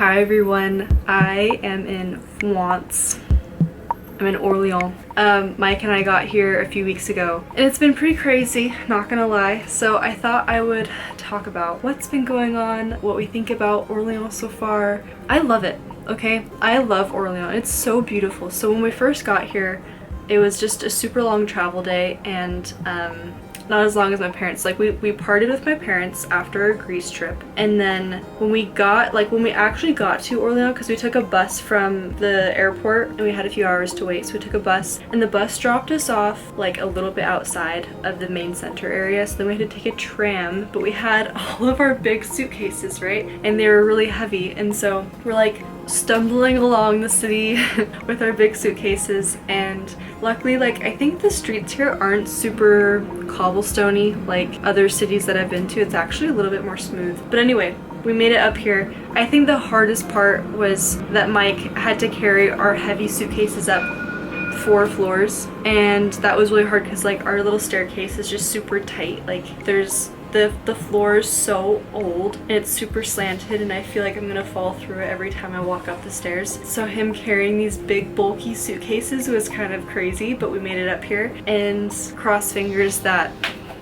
Hi everyone, I am in France. I'm in Orléans. Mike and I got here a few weeks ago and it's been pretty crazy, not gonna lie. So I thought I would talk about what's been going on, what we think about Orléans so far. I love it, okay? I love Orléans, it's so beautiful. So when we first got here, it was just a super long travel day and not as long as my parents. Like we partied with my parents after a Greece trip, and then when we actually got to Orléans, because we took a bus from the airport and we had a few hours to wait, so we took a bus and the bus dropped us off like a little bit outside of the main center area, so then we had to take a tram, but we had all of our big suitcases, right, and they were really heavy, and so we're like stumbling along the city with our big suitcases, and luckily, like, I think the streets here aren't super cobblestone-y like other cities that I've been to. It's actually a little bit more smooth. But anyway, we made it up here. I think the hardest part was that Mike had to carry our heavy suitcases up 4 floors, and that was really hard because like our little staircase is just super tight. Like there's the floor is so old and it's super slanted, and I feel like I'm gonna fall through it every time I walk up the stairs. So him carrying these big bulky suitcases was kind of crazy, but we made it up here, and cross fingers that,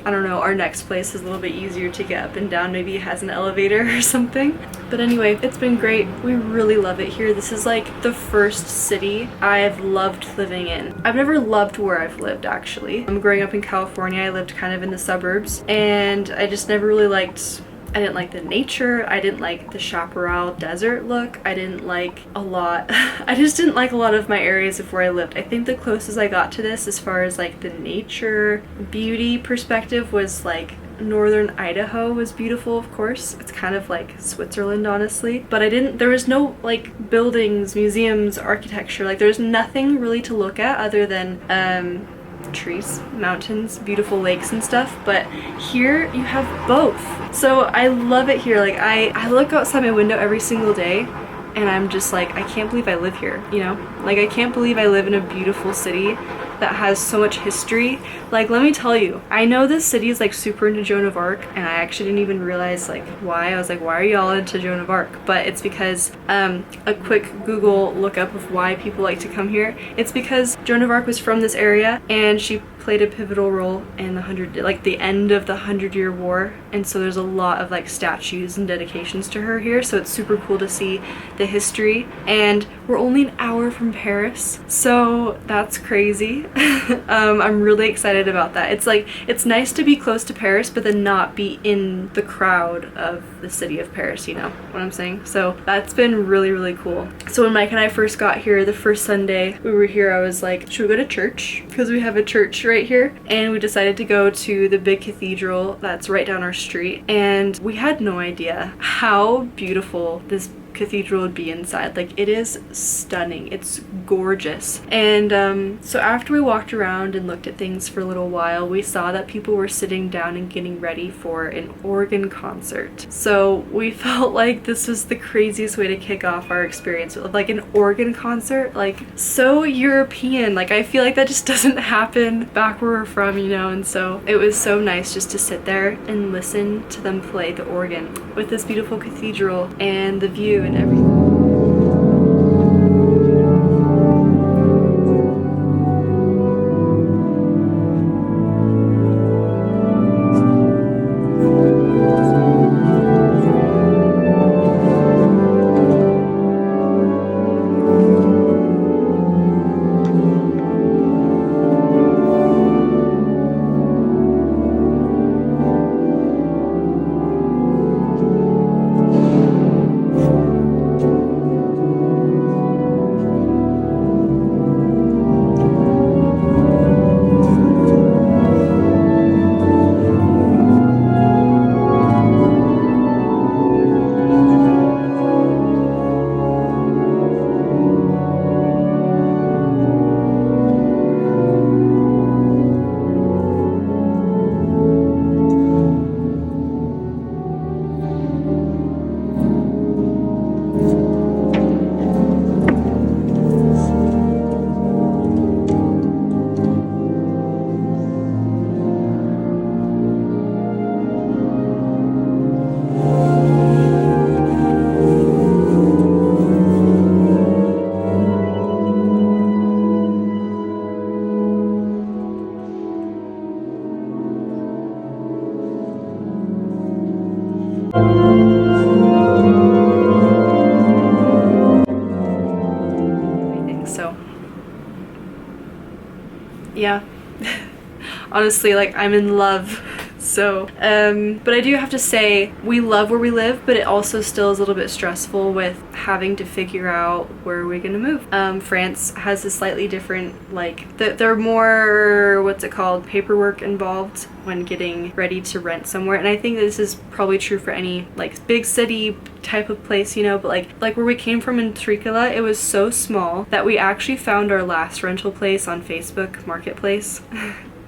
I don't know, our next place is a little bit easier to get up and down. Maybe it has an elevator or something. But anyway, it's been great. We really love it here. This is like the first city I've loved living in. I've never loved where I've lived, actually. Growing up in California, I lived kind of in the suburbs, and I just never really liked, I didn't like the nature, I didn't like the chaparral desert look, I didn't like a lot, I just didn't like a lot of my areas of where I lived. I think the closest I got to this as far as like the nature, beauty perspective was like northern Idaho was beautiful, of course. It's kind of like Switzerland, honestly. But there was no like buildings, museums, architecture, like there's nothing really to look at other than trees, mountains, beautiful lakes and stuff. But here you have both. So I love it here. Like I look outside my window every single day and I'm just like, I can't believe I live here, you know? Like I can't believe I live in a beautiful city that has so much history. Like, let me tell you, I know this city is like super into Joan of Arc, and I actually didn't even realize like why. I was like, why are y'all into Joan of Arc? But it's because a quick Google lookup of why people like to come here. It's because Joan of Arc was from this area and she played a pivotal role in the end of the 100-Year War, and so there's a lot of like statues and dedications to her here, so it's super cool to see the history. And we're only an hour from Paris, so that's crazy. I'm really excited about that. It's like, it's nice to be close to Paris but then not be in the crowd of the city of Paris, you know what I'm saying? So that's been really, really cool. So when Mike and I first got here, the first Sunday we were here, I was like, should we go to church? Because we have a church right here, and we decided to go to the big cathedral that's right down our street, and we had no idea how beautiful this cathedral would be inside. Like, it is stunning, it's gorgeous. And so after we walked around and looked at things for a little while, we saw that people were sitting down and getting ready for an organ concert. So we felt like this was the craziest way to kick off our experience with like an organ concert. Like, so European. Like, I feel like that just doesn't happen back where we're from, you know? And so it was so nice just to sit there and listen to them play the organ with this beautiful cathedral and the view and everything. yeah. Honestly, like, I'm in love. So, but I do have to say, we love where we live, but it also still is a little bit stressful with having to figure out where we're gonna move. France has a slightly different, like, there are more, what's it called, paperwork involved when getting ready to rent somewhere. And I think this is probably true for any, like, big city type of place, you know, but like where we came from in Trikala, it was so small that we actually found our last rental place on Facebook Marketplace.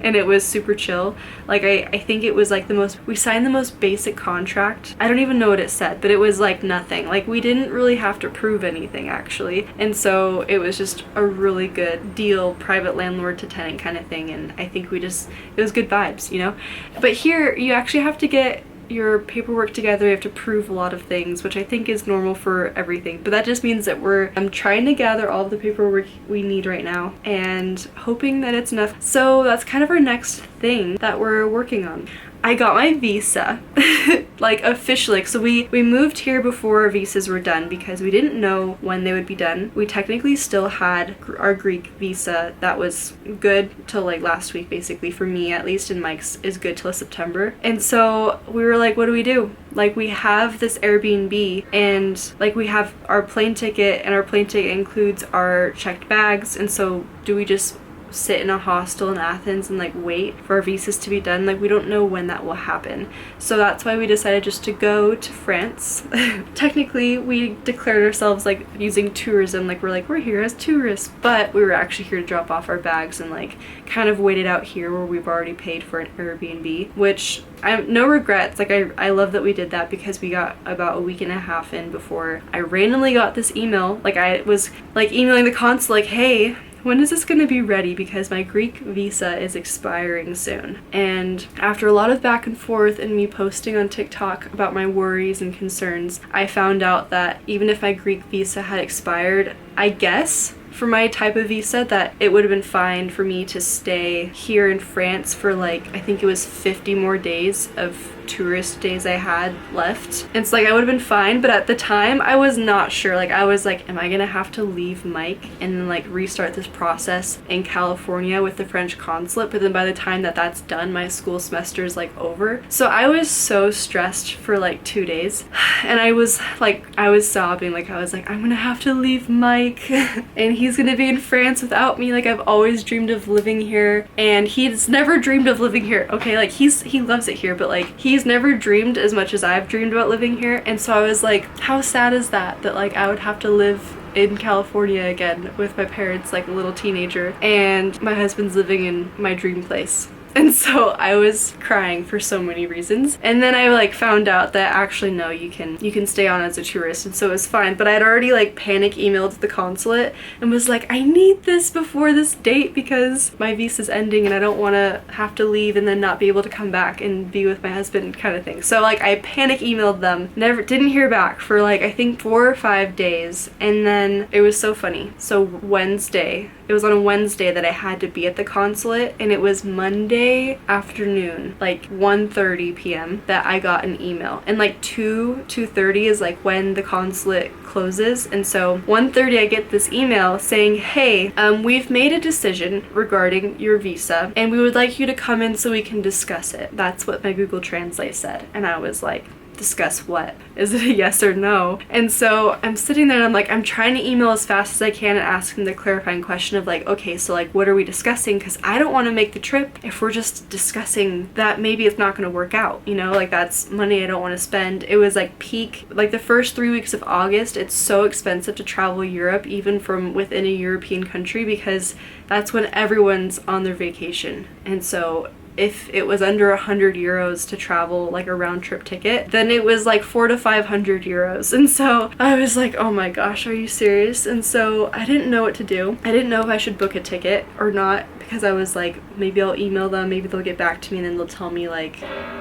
And it was super chill. Like, I think it was like we signed the most basic contract. I don't even know what it said, but it was like nothing. Like, we didn't really have to prove anything actually. And so it was just a really good deal, private landlord to tenant kind of thing. And I think it was good vibes, you know? But here, you actually have to get your paperwork together. You have to prove a lot of things, which I think is normal for everything, but that just means that I'm trying to gather all of the paperwork we need right now and hoping that it's enough. So that's kind of our next thing that we're working on. I got my visa, like, officially. So we moved here before our visas were done because we didn't know when they would be done. We technically still had our Greek visa that was good till like last week, basically, for me at least, and Mike's is good till September. And so we were like, what do we do? Like, we have this Airbnb and like we have our plane ticket, and our plane ticket includes our checked bags. And so do we just sit in a hostel in Athens and like wait for our visas to be done? Like, we don't know when that will happen. So that's why we decided just to go to France. Technically, we declared ourselves like using tourism, like we're here as tourists, but we were actually here to drop off our bags and like kind of wait it out here where we've already paid for an Airbnb, which I have no regrets. Like, I love that we did that because we got about a week and a half in before I randomly got this email. Like, I was like emailing the consul like, hey, when is this gonna be ready? Because my Greek visa is expiring soon. And after a lot of back and forth and me posting on TikTok about my worries and concerns, I found out that even if my Greek visa had expired, I guess for my type of visa that it would have been fine for me to stay here in France for like, I think it was 50 more days of tourist days I had left. And it's like, I would have been fine, but at the time I was not sure. Like, I was like, am I gonna have to leave Mike and then like restart this process in California with the French consulate? But then by the time that that's done, my school semester is like over. So I was so stressed for like 2 days, and I was sobbing. Like, I was like, I'm gonna have to leave Mike and he's gonna be in France without me. Like, I've always dreamed of living here, and he's never dreamed of living here. Okay, like, he loves it here, but like, he's never dreamed as much as I've dreamed about living here. And so I was like, how sad is that like I would have to live in California again with my parents, like a little teenager, and my husband's living in my dream place. And so I was crying for so many reasons. And then I like found out that actually no, you can stay on as a tourist, and so it was fine. But I'd already like panic emailed the consulate and was like, I need this before this date because my visa's ending and I don't want to have to leave and then not be able to come back and be with my husband, kind of thing. So like, I panic emailed them, didn't hear back for like, I think 4 or 5 days. And then it was so funny. So it was on a Wednesday that I had to be at the consulate, and it was Monday afternoon, like 1:30 p.m. that I got an email. And like 2:30 is like when the consulate closes. And so 1:30 I get this email saying, hey, we've made a decision regarding your visa and we would like you to come in so we can discuss it. That's what my Google Translate said. And I was like, discuss what? Is it a yes or no? And so I'm sitting there and I'm like, I'm trying to email as fast as I can and ask him the clarifying question of like, okay, so like, what are we discussing? Because I don't want to make the trip if we're just discussing that maybe it's not going to work out, you know, like that's money I don't want to spend. It was like peak, like the first 3 weeks of August, it's so expensive to travel Europe, even from within a European country, because that's when everyone's on their vacation. And so if it was under 100 euros to travel, like a round trip ticket, then it was like 400 to 500 euros. And so I was like, oh my gosh, are you serious? And so I didn't know what to do. I didn't know if I should book a ticket or not, because I was like, maybe I'll email them, maybe they'll get back to me and then they'll tell me like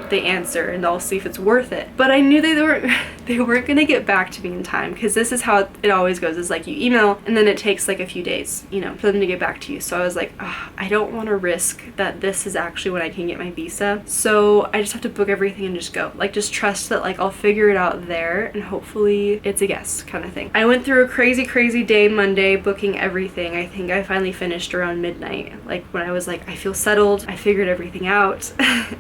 the answer and I'll see if it's worth it. But I knew they weren't gonna get back to me in time, because this is how it always goes, is like you email and then it takes like a few days, you know, for them to get back to you. So I was like, I don't want to risk that this is actually when I can get my visa. So I just have to book everything and just go. Like, just trust that like I'll figure it out there and hopefully it's a yes, kind of thing. I went through a crazy day Monday booking everything. I think I finally finished around midnight. Like, like when I was like, I feel settled, I figured everything out.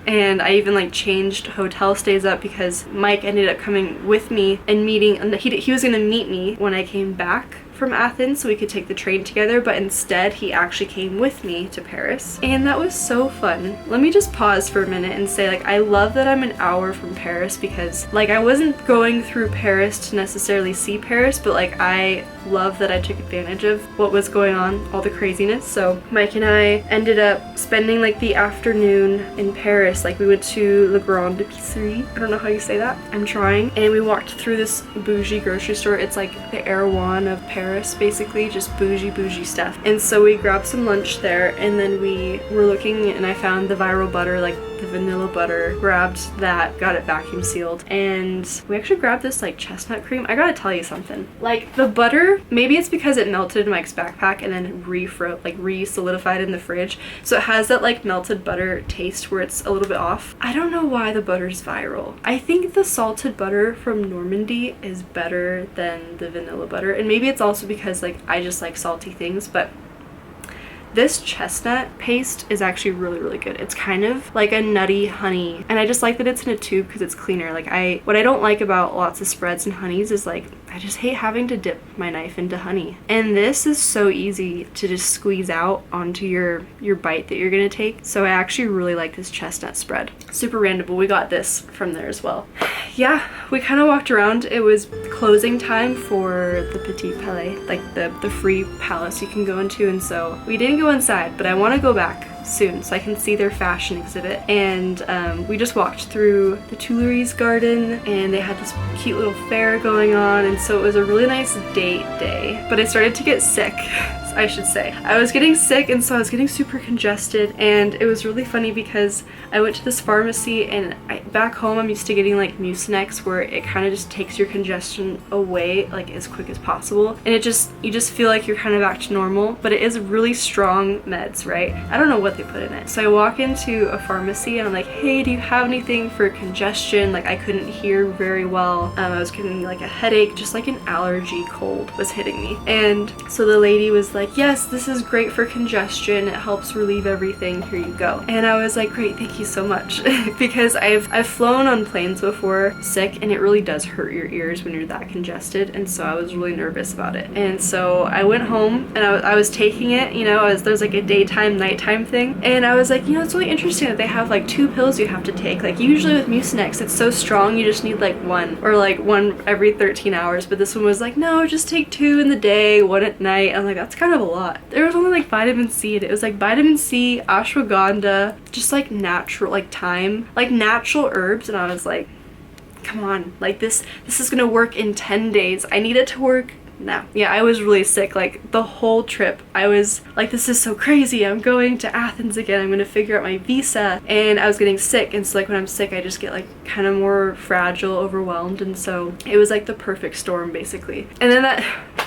And I even like changed hotel stays up because Mike ended up coming with me and meeting, and he was gonna meet me when I came back from Athens so we could take the train together, but instead he actually came with me to Paris, and that was so fun. Let me just pause for a minute and say, like, I love that I'm an hour from Paris, because like I wasn't going through Paris to necessarily see Paris, but like I love that I took advantage of what was going on, all the craziness. So Mike and I ended up spending like the afternoon in Paris. Like we went to Le Grand Épicerie, I don't know how you say that, I'm trying, and we walked through this bougie grocery store. It's like the Erewhon of Paris, basically, just bougie stuff. And so we grabbed some lunch there, and then we were looking, and I found the viral butter, like the vanilla butter, grabbed that, got it vacuum sealed, and we actually grabbed this like chestnut cream. I gotta tell you something, like the butter, maybe it's because it melted in Mike's backpack and then re-solidified in the fridge, so it has that like melted butter taste where it's a little bit off. I don't know why the butter's viral. I think the salted butter from Normandy is better than the vanilla butter, and maybe it's also because like I just like salty things, but this chestnut paste is actually really good. It's kind of like a nutty honey, and I just like that it's in a tube because it's cleaner. Like what I don't like about lots of spreads and honeys is like I just hate having to dip my knife into honey, and this is so easy to just squeeze out onto your bite that you're gonna take. So I actually really like this chestnut spread. Super random, but we got this from there as well. Yeah, we kind of walked around. It was closing time for the Petit Palais, like the free palace you can go into, and so we didn't go inside, but I want to go back soon so I can see their fashion exhibit. And we just walked through the Tuileries garden, and they had this cute little fair going on, and so it was a really nice date day. But I started to get sick, I should say. I was getting sick, and so I was getting super congested, and it was really funny because I went to this pharmacy, and back home I'm used to getting like Mucinex, where it kind of just takes your congestion away like as quick as possible, and you just feel like you're kind of back to normal, but it is really strong meds, right? I don't know what they put in it. So I walk into a pharmacy and I'm like, hey, do you have anything for congestion? Like I couldn't hear very well. I was getting like a headache, just like an allergy cold was hitting me. And so the lady was like, yes, this is great for congestion. It helps relieve everything. Here you go. And I was like, great, thank you so much. Because I've flown on planes before sick, and it really does hurt your ears when you're that congested. And so I was really nervous about it. And so I went home and I was taking it, you know, there's like a daytime, nighttime thing. And I was like, you know, it's really interesting that they have like 2 pills you have to take. Like usually with Mucinex, it's so strong, you just need like 1, or like 1 every 13 hours. But this one was like, no, just take 2 in the day, 1 at night. I'm like, that's kind of a lot. There was only like vitamin C in it. It was like vitamin C, ashwagandha, just like natural, like thyme, like natural herbs. And I was like, come on, like this is gonna work in 10 days. I need it to work now. Yeah, I was really sick. Like the whole trip I was like, this is so crazy, I'm going to Athens again, I'm gonna figure out my visa. And I was getting sick, and so like when I'm sick I just get like kind of more fragile, overwhelmed, and so it was like the perfect storm basically. And then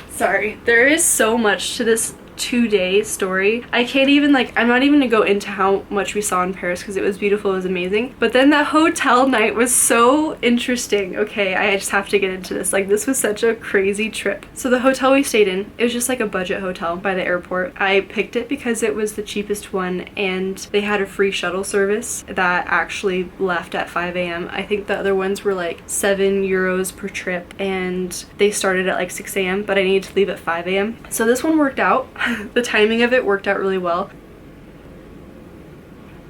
sorry, there is so much to this 2-day story. I can't even like, I'm not even gonna go into how much we saw in Paris because it was beautiful, it was amazing. But then that hotel night was so interesting. Okay, I just have to get into this. Like this was such a crazy trip. So the hotel we stayed in, it was just like a budget hotel by the airport. I picked it because it was the cheapest one, and they had a free shuttle service that actually left at 5 a.m. I think the other ones were like €7 per trip, and they started at like 6 a.m. but I needed to leave at 5 a.m. So this one worked out. The timing of it worked out really well.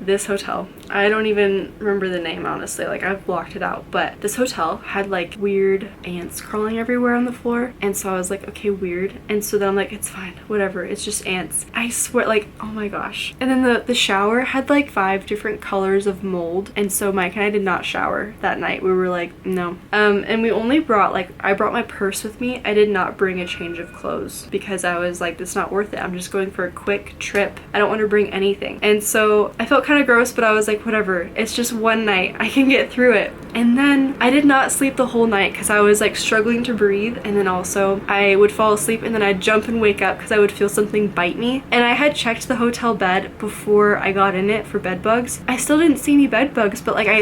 This hotel, I don't even remember the name, honestly, like I've blocked it out, but this hotel had like weird ants crawling everywhere on the floor, and so I was like, okay, weird. And so then I'm like, it's fine, whatever, it's just ants. I swear, like, oh my gosh. And then the shower had like 5 different colors of mold, and so Mike and I did not shower that night. We were like, no. And we only brought, like, I brought my purse with me. I did not bring a change of clothes because I was like, it's not worth it, I'm just going for a quick trip, I don't want to bring anything. And so I felt kind of gross, but I was like, whatever, it's just one night, I can get through it. And then I did not sleep the whole night because I was like struggling to breathe, and then also I would fall asleep and then I'd jump and wake up because I would feel something bite me. And I had checked the hotel bed before I got in it for bed bugs. I still didn't see any bed bugs, but like I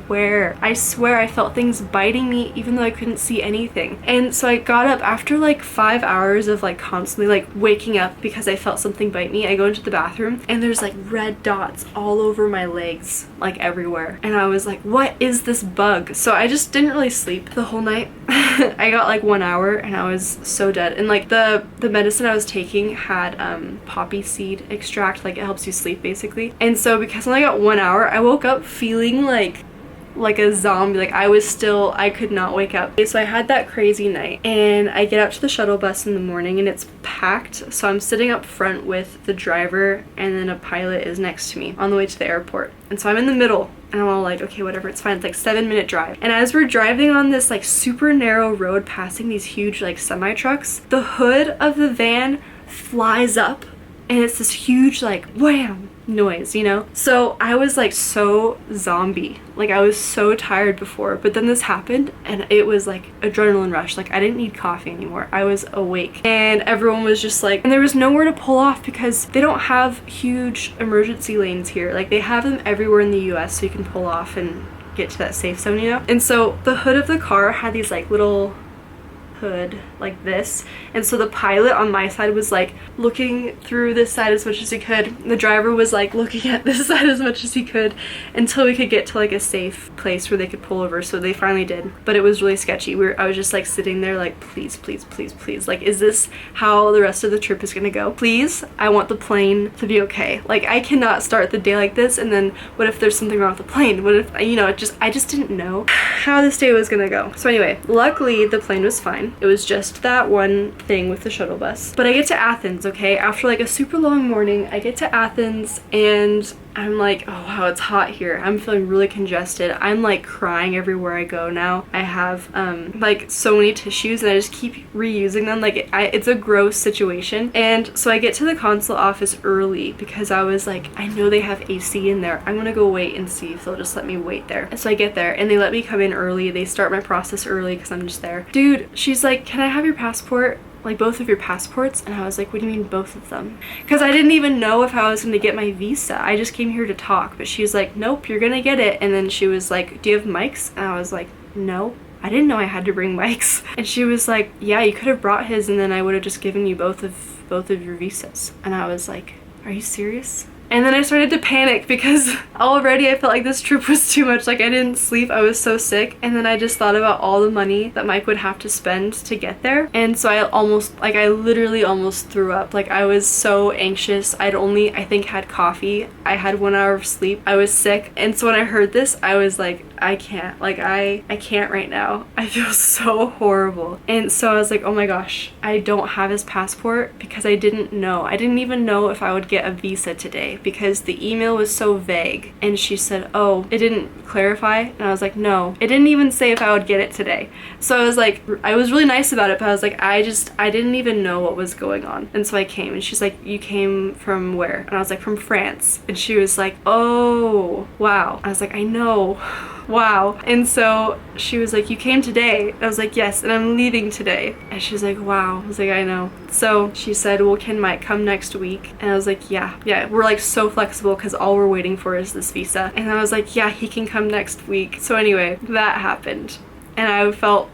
swear I felt things biting me even though I couldn't see anything. And so I got up after like 5 hours of like constantly like waking up because I felt something bite me. I go into the bathroom and there's like red dots all over my legs, like everywhere. And I was like, what is this bug? So I just didn't really sleep the whole night. I got like 1 hour and I was so dead. And like the medicine I was taking had poppy seed extract, like it helps you sleep basically. And so because I only got 1 hour, I woke up feeling like a zombie. Like I could not wake up. So I had that crazy night and I get up to the shuttle bus in the morning and it's packed. So I'm sitting up front with the driver and then a pilot is next to me on the way to the airport. And so I'm in the middle and I'm all like, okay, whatever, it's fine. It's like 7-minute drive. And as we're driving on this like super narrow road passing these huge like semi trucks, the hood of the van flies up and it's this huge like wham noise, you know? So I was like so zombie. Like I was so tired before, but then this happened and it was like adrenaline rush. Like I didn't need coffee anymore. I was awake and everyone was just like, and there was nowhere to pull off because they don't have huge emergency lanes here. Like they have them everywhere in the US so you can pull off and get to that safe zone, you know? And so the hood of the car had these like little hood like this, and so the pilot on my side was like looking through this side as much as he could. The driver was like looking at this side as much as he could until we could get to like a safe place where they could pull over. So they finally did, but it was really sketchy. I was just like sitting there like, please, please, please, please, like, is this how the rest of the trip is gonna go? Please, I want the plane to be okay. Like I cannot start the day like this and then what if there's something wrong with the plane? What if, you know, I just didn't know how this day was gonna go. So anyway, luckily the plane was fine. It was just that one thing with the shuttle bus. But I get to Athens, okay? After like a super long morning, I get to Athens and I'm like, oh wow, it's hot here. I'm feeling really congested. I'm like crying everywhere I go now. I have like so many tissues and I just keep reusing them. Like it's a gross situation. And so I get to the consulate office early because I was like, I know they have AC in there. I'm gonna go wait and see if they'll just let me wait there. And so I get there and they let me come in early. They start my process early because I'm just there. Dude, she's like, can I have your passport? Like both of your passports? And I was like, what do you mean both of them? Because I didn't even know if I was going to get my visa. I just came here to talk. But she was like, nope, you're gonna get it. And then she was like, do you have mics? And I was like, no. I didn't know I had to bring mics. And she was like, yeah, you could have brought his and then I would have just given you both of your visas. And I was like, are you serious? And then I started to panic because already I felt like this trip was too much. Like I didn't sleep, I was so sick. And then I just thought about all the money that Mike would have to spend to get there. And so I literally almost threw up. Like I was so anxious. I'd only, I think, had coffee. I had 1 hour of sleep. I was sick. And so when I heard this, I was like, I can't. Like I can't right now. I feel so horrible. And so I was like, oh my gosh, I don't have his passport because I didn't know. I didn't even know if I would get a visa today because the email was so vague. And she said, oh, it didn't clarify. And I was like, no, it didn't even say if I would get it today. So I was like, I was really nice about it, but I was like, I didn't even know what was going on. And so I came and she's like, you came from where? And I was like, from France. And she was like, oh, wow. I was like, I know. Wow. And so she was like, you came today? I was like, yes, and I'm leaving today. And she's like, wow. I was like, I know. So she said, well, can Mike come next week? And I was like, yeah, we're like so flexible because all we're waiting for is this visa. And I was like, yeah, he can come next week. So anyway, that happened. And I felt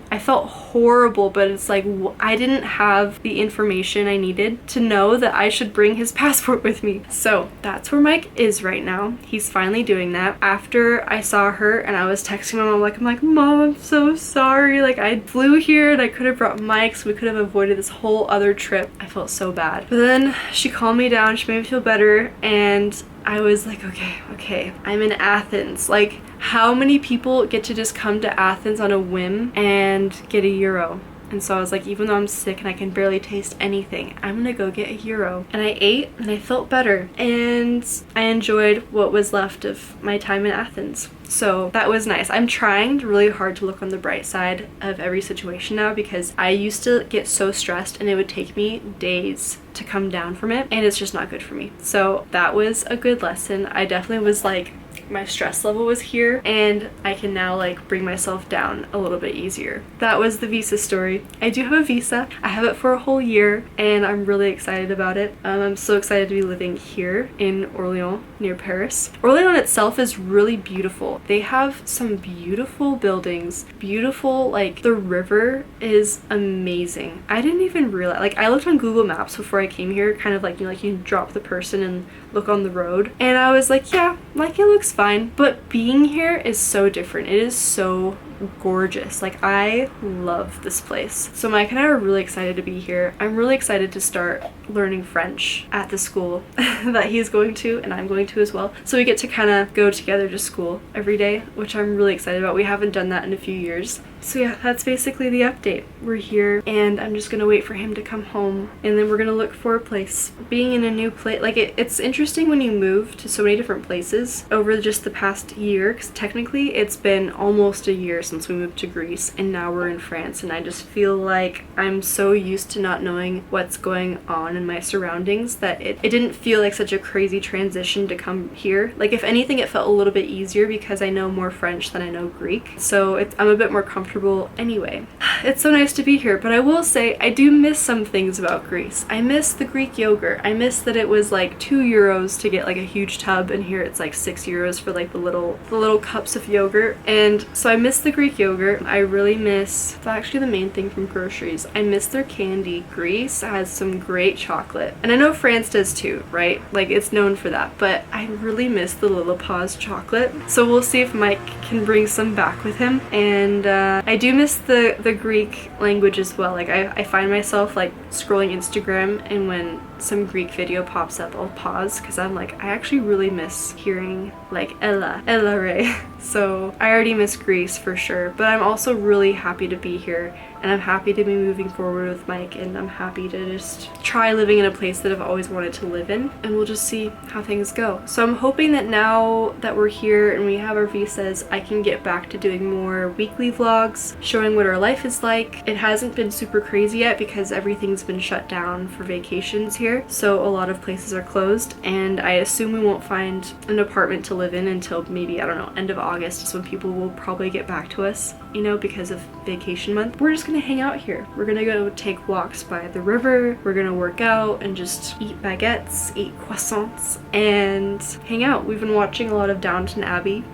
horrible, but it's like I didn't have the information I needed to know that I should bring his passport with me. So that's where Mike is right now. He's finally doing that. After I saw her and I was texting my mom, I'm like, Mom, I'm so sorry. Like I flew here and I could have brought Mike so we could have avoided this whole other trip. I felt so bad. But then she calmed me down, she made me feel better, and I was like, okay, I'm in Athens. Like, how many people get to just come to Athens on a whim and get a euro? And so I was like, even though I'm sick and I can barely taste anything, I'm gonna go get a euro. And I ate and I felt better. And I enjoyed what was left of my time in Athens. So that was nice. I'm trying really hard to look on the bright side of every situation now because I used to get so stressed and it would take me days to come down from it and it's just not good for me. So that was a good lesson. I definitely was like like my stress level was here, and I can now like bring myself down a little bit easier. That was the visa story. I do have a visa. I have it for a whole year, and I'm really excited about it. I'm so excited to be living here in Orléans near Paris. Orléans itself is really beautiful. They have some beautiful buildings, beautiful, like the river is amazing. I didn't even realize, like I looked on Google Maps before I came here, kind of like, you know, like you drop the person and look on the road, and I was like, yeah, like it looks fine, but being here is so different. It is so gorgeous. Like I love this place. So Mike and I are really excited to be here. I'm really excited to start learning French at the school that he's going to and I'm going to as well. So we get to kind of go together to school every day, which I'm really excited about. We haven't done that in a few years. So yeah, that's basically the update. We're here and I'm just gonna wait for him to come home, and then we're gonna look for a place. Being in a new place, like it's interesting when you move to so many different places over just the past year, because technically it's been almost a year since we moved to Greece and now we're in France, and I just feel like I'm so used to not knowing what's going on in my surroundings that it didn't feel like such a crazy transition to come here. Like if anything, it felt a little bit easier because I know more French than I know Greek, so I'm a bit more comfortable anyway. It's so nice to be here, but I will say I do miss some things about Greece. I miss the Greek yogurt. I miss that it was like €2 to get like a huge tub, and here it's like €6 for like the little cups of yogurt. And so I miss the Greek yogurt. I really miss, that's actually the main thing from groceries, I miss their candy. Greece has some great chocolate, and I know France does too, right? Like it's known for that, but I really miss the Lillipause chocolate. So we'll see if Mike can bring some back with him. And I do miss the Greek language as well. Like I find myself like scrolling Instagram, and when some Greek video pops up, I'll pause because I'm like, I actually really miss hearing like Ella Ray. So I already miss Greece for sure, but I'm also really happy to be here, and I'm happy to be moving forward with Mike, and I'm happy to just try living in a place that I've always wanted to live in, and we'll just see how things go. So I'm hoping that now that we're here and we have our visas, I can get back to doing more weekly vlogs showing what our life is like. It hasn't been super crazy yet because everything's been shut down for vacations here, so a lot of places are closed, and I assume we won't find an apartment to live in until maybe, I don't know, end of August is when people will probably get back to us, you know, because of vacation month. We're just gonna hang out here. We're gonna go take walks by the river, we're gonna work out and just eat baguettes, eat croissants, and hang out. We've been watching a lot of Downton Abbey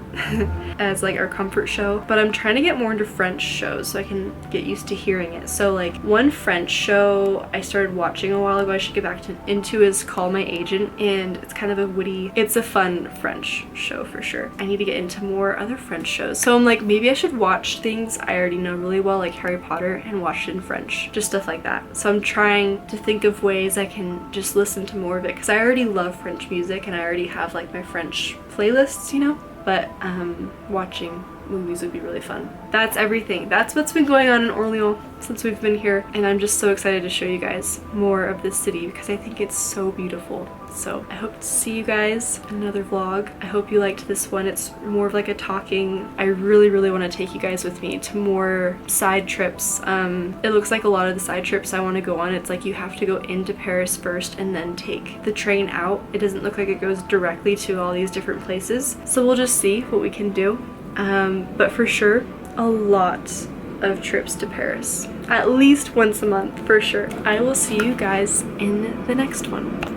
as like our comfort show, but I'm trying to get more into French shows so I can get used to hearing it. So like one French show I started watching a while ago I should get back into is Call My Agent, and it's kind of a witty, it's a fun French show for sure. I need to get into more other French shows, so I'm like, maybe I should watch things I already know really well, like Harry Potter, and watch it in French, just stuff like that. So I'm trying to think of ways I can just listen to more of it, because I already love French music and I already have like my French playlists, you know, but watching movies would be really fun. That's everything. That's what's been going on in Orléans since we've been here, and I'm just so excited to show you guys more of this city because I think it's so beautiful. So I hope to see you guys in another vlog. I hope you liked this one. It's more of like a talking. I really want to take you guys with me to more side trips. It looks like a lot of the side trips I want to go on, it's like you have to go into Paris first and then take the train out. It doesn't look like it goes directly to all these different places. So we'll just see what we can do. But for sure, a lot of trips to Paris. At least once a month, for sure. I will see you guys in the next one.